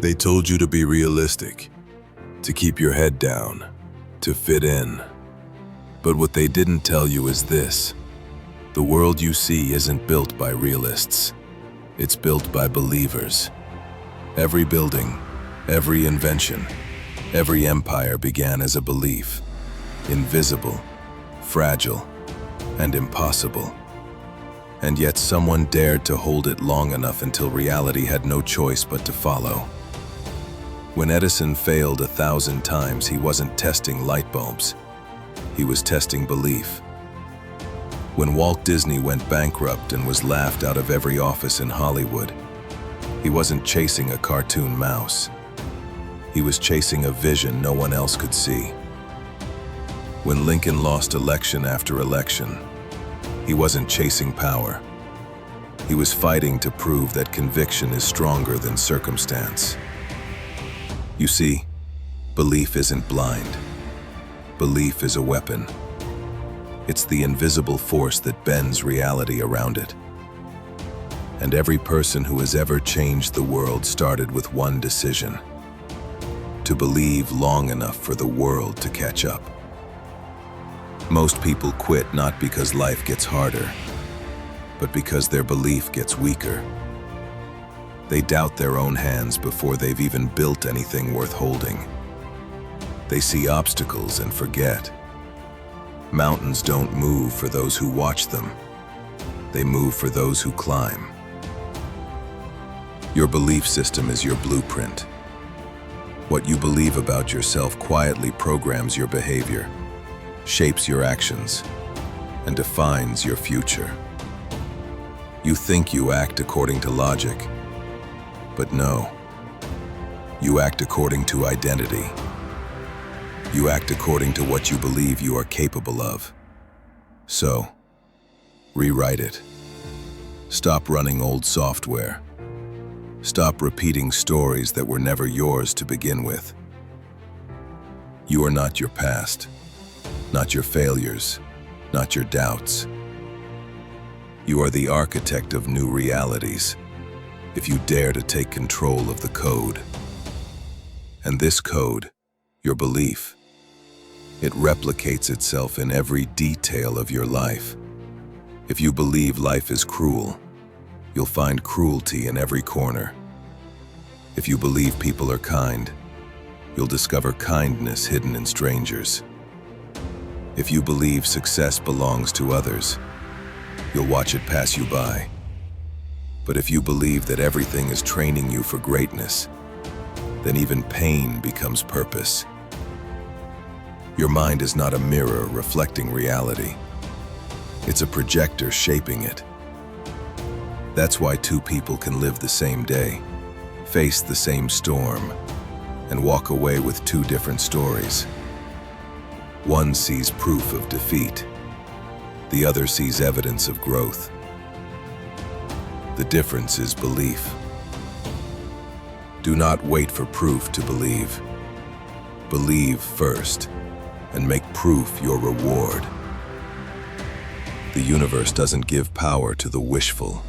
They told you to be realistic, to keep your head down, to fit in. But what they didn't tell you is this: the world you see isn't built by realists. It's built by believers. Every building, every invention, every empire began as a belief. Invisible, fragile, and impossible. And yet someone dared to hold it long enough until reality had no choice but to follow. When Edison failed 1,000 times, he wasn't testing light bulbs. He was testing belief. When Walt Disney went bankrupt and was laughed out of every office in Hollywood, he wasn't chasing a cartoon mouse. He was chasing a vision no one else could see. When Lincoln lost election after election, he wasn't chasing power. He was fighting to prove that conviction is stronger than circumstance. You see, belief isn't blind. Belief is a weapon. It's the invisible force that bends reality around it. And every person who has ever changed the world started with one decision: to believe long enough for the world to catch up. Most people quit not because life gets harder, but because their belief gets weaker. They doubt their own hands before they've even built anything worth holding. They see obstacles and forget. Mountains don't move for those who watch them. They move for those who climb. Your belief system is your blueprint. What you believe about yourself quietly programs your behavior, shapes your actions, and defines your future. You think you act according to logic, but no. You act according to identity. You act according to what you believe you are capable of. So, rewrite it. Stop running old software. Stop repeating stories that were never yours to begin with. You are not your past. Not your failures, not your doubts. You are the architect of new realities, if you dare to take control of the code. And this code, your belief, it replicates itself in every detail of your life. If you believe life is cruel, you'll find cruelty in every corner. If you believe people are kind, you'll discover kindness hidden in strangers. If you believe success belongs to others, you'll watch it pass you by. But if you believe that everything is training you for greatness, then even pain becomes purpose. Your mind is not a mirror reflecting reality. It's a projector shaping it. That's why two people can live the same day, face the same storm, and walk away with two different stories. One sees proof of defeat. The other sees evidence of growth. The difference is belief. Do not wait for proof to believe. Believe first, and make proof your reward. The universe doesn't give power to the wishful.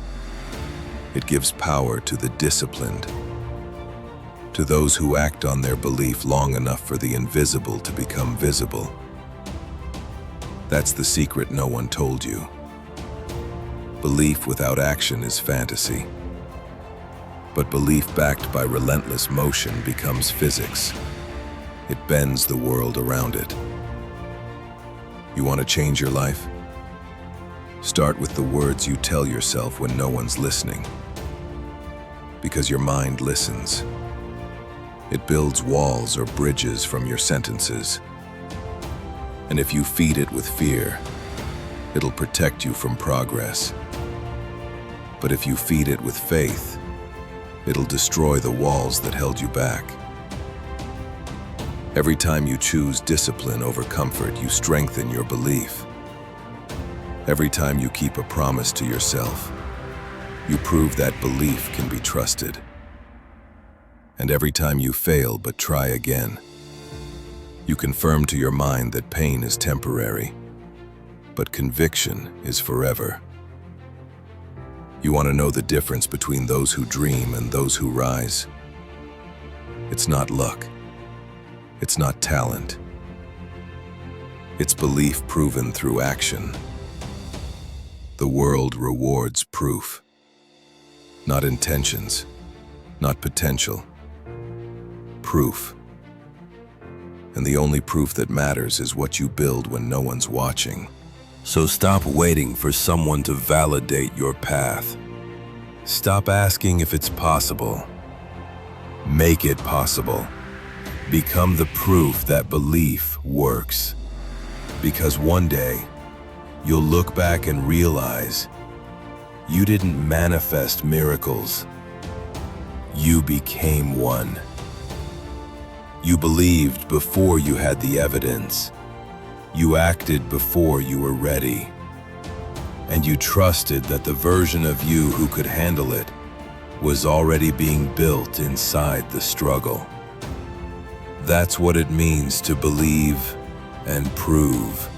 It gives power to the disciplined, to those who act on their belief long enough for the invisible to become visible. That's the secret no one told you. Belief without action is fantasy. But belief backed by relentless motion becomes physics. It bends the world around it. You want to change your life? Start with the words you tell yourself when no one's listening. Because your mind listens. It builds walls or bridges from your sentences. And if you feed it with fear, it'll protect you from progress. But if you feed it with faith, it'll destroy the walls that held you back. Every time you choose discipline over comfort, you strengthen your belief. Every time you keep a promise to yourself, you prove that belief can be trusted. And every time you fail but try again, you confirm to your mind that pain is temporary, but conviction is forever. You want to know the difference between those who dream and those who rise? It's not luck. It's not talent. It's belief proven through action. The world rewards proof. Not intentions, not potential. Proof. And the only proof that matters is what you build when no one's watching. So stop waiting for someone to validate your path. Stop asking if it's possible. Make it possible. Become the proof that belief works. Because one day, you'll look back and realize you didn't manifest miracles. You became one. You believed before you had the evidence. You acted before you were ready. And you trusted that the version of you who could handle it was already being built inside the struggle. That's what it means to believe and prove.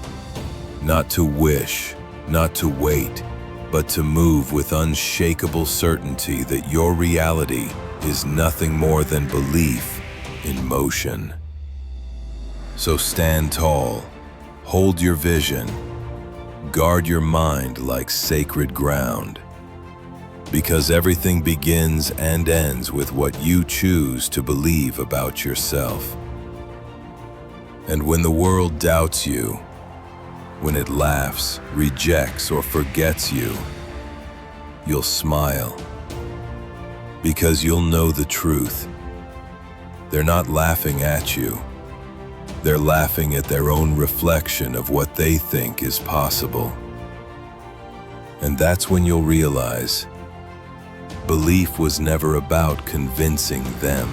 Not to wish, not to wait, but to move with unshakable certainty that your reality is nothing more than belief in motion. So stand tall, hold your vision, guard your mind like sacred ground. Because everything begins and ends with what you choose to believe about yourself. And when the world doubts you, when it laughs, rejects, or forgets you, you'll smile. Because you'll know the truth. They're not laughing at you. They're laughing at their own reflection of what they think is possible. And that's when you'll realize belief was never about convincing them.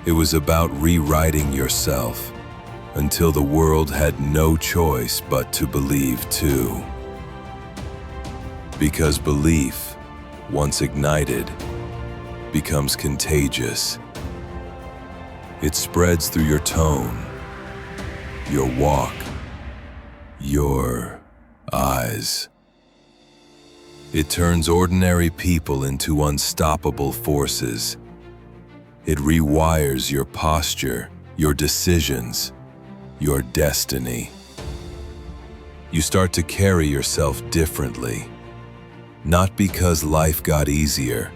It was about rewriting yourself until the world had no choice but to believe too. Because belief, once ignited, becomes contagious. It spreads through your tone, your walk, your eyes. It turns ordinary people into unstoppable forces. It rewires your posture, your decisions, your destiny. You start to carry yourself differently, not because life got easier,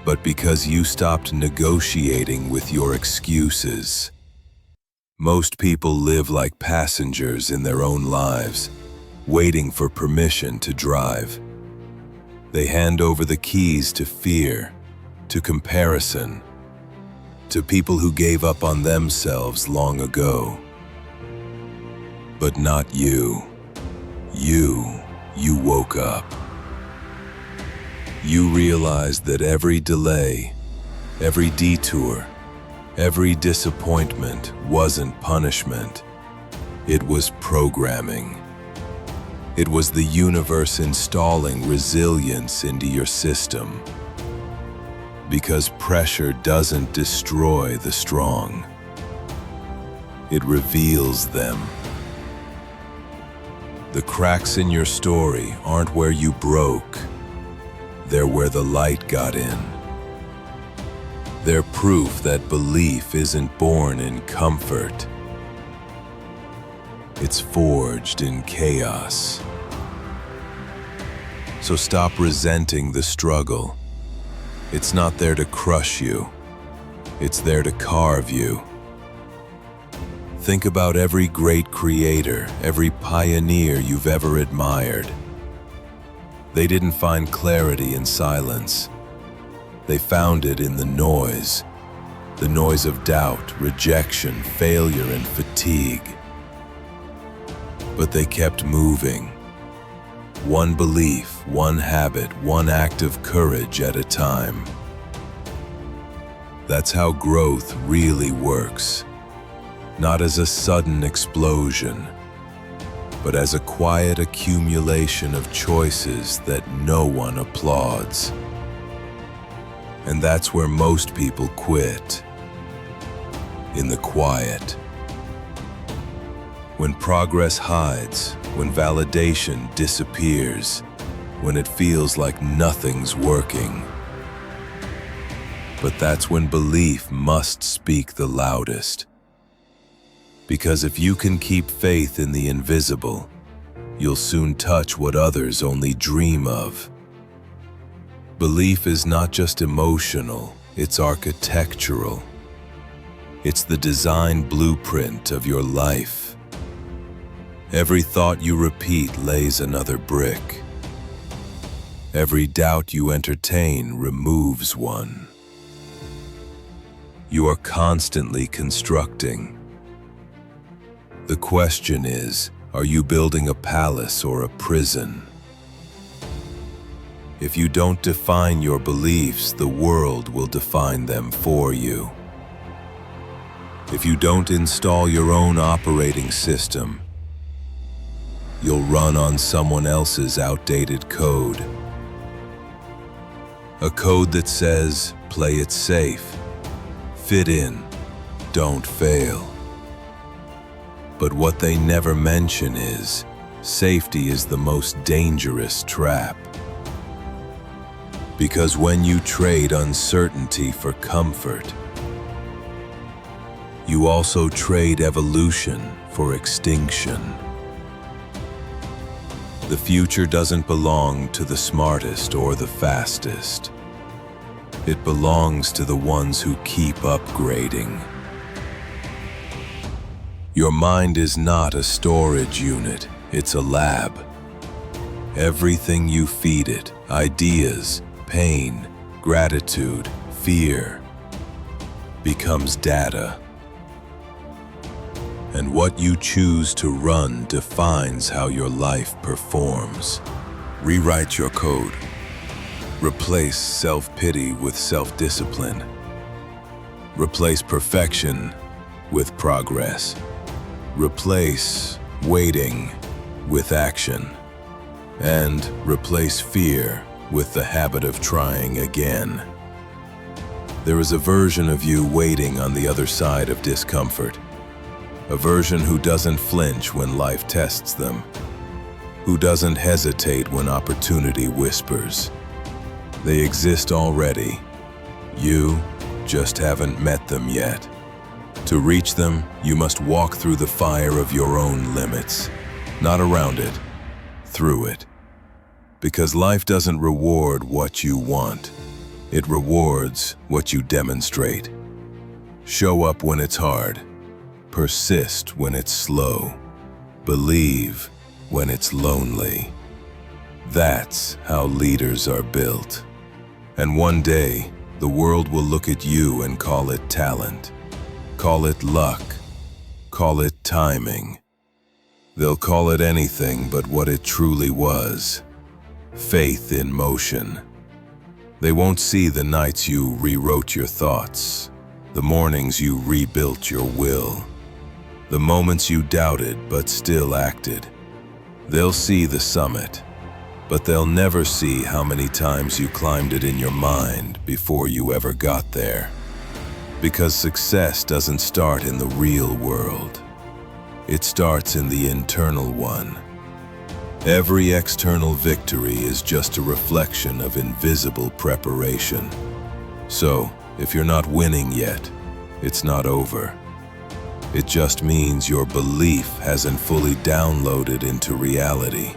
but because you stopped negotiating with your excuses. Most people live like passengers in their own lives, waiting for permission to drive. They hand over the keys to fear, to comparison, to people who gave up on themselves long ago. But not you. You woke up. You realized that every delay, every detour, every disappointment wasn't punishment. It was programming. It was the universe installing resilience into your system. Because pressure doesn't destroy the strong. It reveals them. The cracks in your story aren't where you broke. They're where the light got in. They're proof that belief isn't born in comfort. It's forged in chaos. So stop resenting the struggle. It's not there to crush you. It's there to carve you. Think about every great creator, every pioneer you've ever admired. They didn't find clarity in silence. They found it in the noise of doubt, rejection, failure, and fatigue. But they kept moving. One belief, one habit, one act of courage at a time. That's how growth really works. Not as a sudden explosion, but as a quiet accumulation of choices that no one applauds. And that's where most people quit. In the quiet. When progress hides, when validation disappears, when it feels like nothing's working. But that's when belief must speak the loudest. Because if you can keep faith in the invisible, you'll soon touch what others only dream of. Belief is not just emotional, it's architectural. It's the design blueprint of your life. Every thought you repeat lays another brick. Every doubt you entertain removes one. You are constantly constructing. The question is, are you building a palace or a prison? If you don't define your beliefs, the world will define them for you. If you don't install your own operating system, you'll run on someone else's outdated code. A code that says, play it safe, fit in, don't fail. But what they never mention is, safety is the most dangerous trap. Because when you trade uncertainty for comfort, you also trade evolution for extinction. The future doesn't belong to the smartest or the fastest. It belongs to the ones who keep upgrading. Your mind is not a storage unit, it's a lab. Everything you feed it, ideas, pain, gratitude, fear, becomes data. And what you choose to run defines how your life performs. Rewrite your code. Replace self-pity with self-discipline. Replace perfection with progress. Replace waiting with action. And replace fear with the habit of trying again. There is a version of you waiting on the other side of discomfort. A version who doesn't flinch when life tests them. Who doesn't hesitate when opportunity whispers. They exist already. You just haven't met them yet. To reach them, you must walk through the fire of your own limits. Not around it, through it. Because life doesn't reward what you want. It rewards what you demonstrate. Show up when it's hard. Persist when it's slow. Believe when it's lonely. That's how leaders are built. And one day, the world will look at you and call it talent. Call it luck. Call it timing. They'll call it anything but what it truly was. Faith in motion. They won't see the nights you rewrote your thoughts, the mornings you rebuilt your will, the moments you doubted but still acted. They'll see the summit, but they'll never see how many times you climbed it in your mind before you ever got there. Because success doesn't start in the real world. It starts in the internal one. Every external victory is just a reflection of invisible preparation. So, if you're not winning yet, it's not over. It just means your belief hasn't fully downloaded into reality.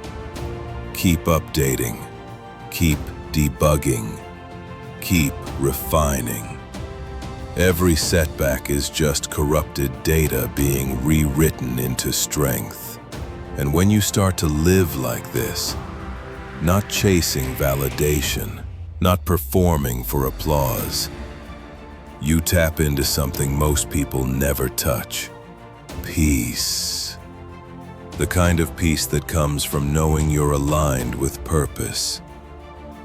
Keep updating. Keep debugging. Keep refining. Every setback is just corrupted data being rewritten into strength. And when you start to live like this, not chasing validation, not performing for applause, you tap into something most people never touch. Peace. The kind of peace that comes from knowing you're aligned with purpose,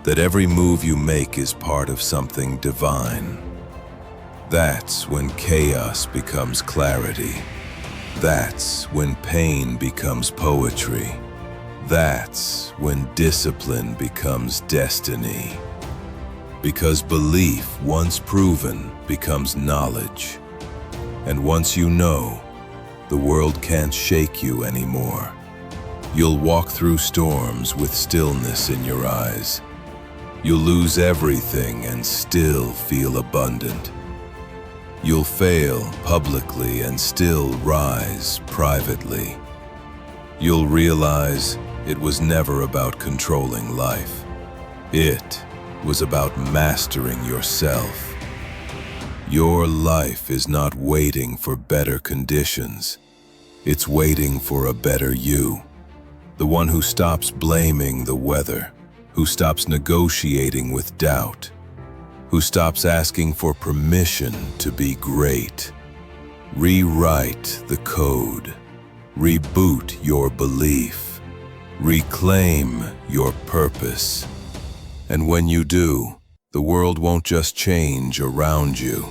that every move you make is part of something divine. That's when chaos becomes clarity. That's when pain becomes poetry. That's when discipline becomes destiny. Because belief, once proven, becomes knowledge. And once you know, the world can't shake you anymore. You'll walk through storms with stillness in your eyes. You'll lose everything and still feel abundant. You'll fail publicly and still rise privately. You'll realize it was never about controlling life. It was about mastering yourself. Your life is not waiting for better conditions. It's waiting for a better you. The one who stops blaming the weather, who stops negotiating with doubt, who stops asking for permission to be great. Rewrite the code. Reboot your belief. Reclaim your purpose. And when you do, the world won't just change around you.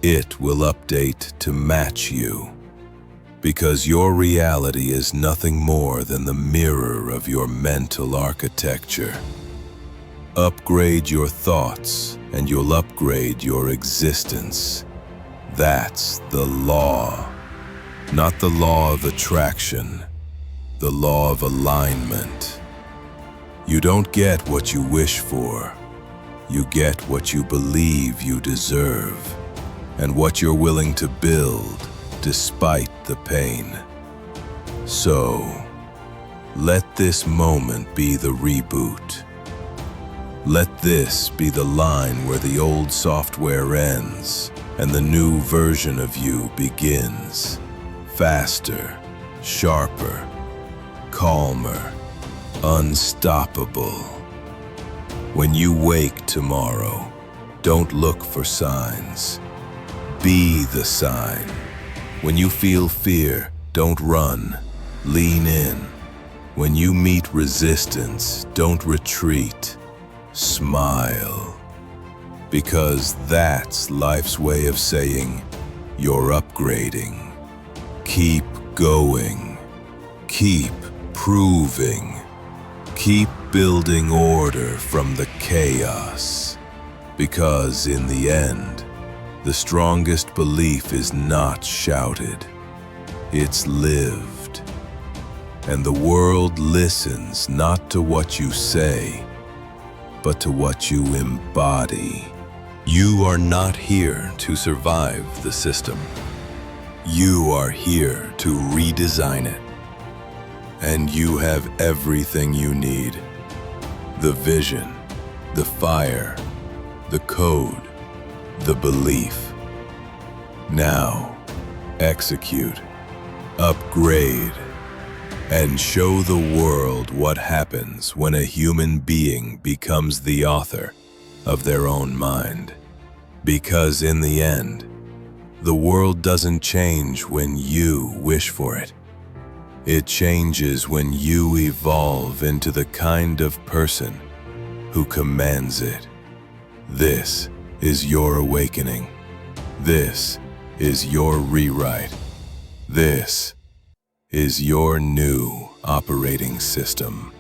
It will update to match you. Because your reality is nothing more than the mirror of your mental architecture. Upgrade your thoughts, and you'll upgrade your existence. That's the law. Not the law of attraction, the law of alignment. You don't get what you wish for. You get what you believe you deserve, and what you're willing to build despite the pain. So, let this moment be the reboot. Let this be the line where the old software ends and the new version of you begins. Faster, sharper, calmer, unstoppable. When you wake tomorrow, don't look for signs. Be the sign. When you feel fear, don't run, lean in. When you meet resistance, don't retreat, smile. Because that's life's way of saying, you're upgrading. Keep going. Keep proving. Keep building order from the chaos. Because in the end, the strongest belief is not shouted, it's lived. And the world listens not to what you say, but to what you embody. You are not here to survive the system. You are here to redesign it. And you have everything you need. The vision, the fire, the code, the belief. Now, execute, upgrade, and show the world what happens when a human being becomes the author of their own mind. Because in the end, the world doesn't change when you wish for it. It changes when you evolve into the kind of person who commands it. This is your awakening. This is your rewrite. This is your new operating system.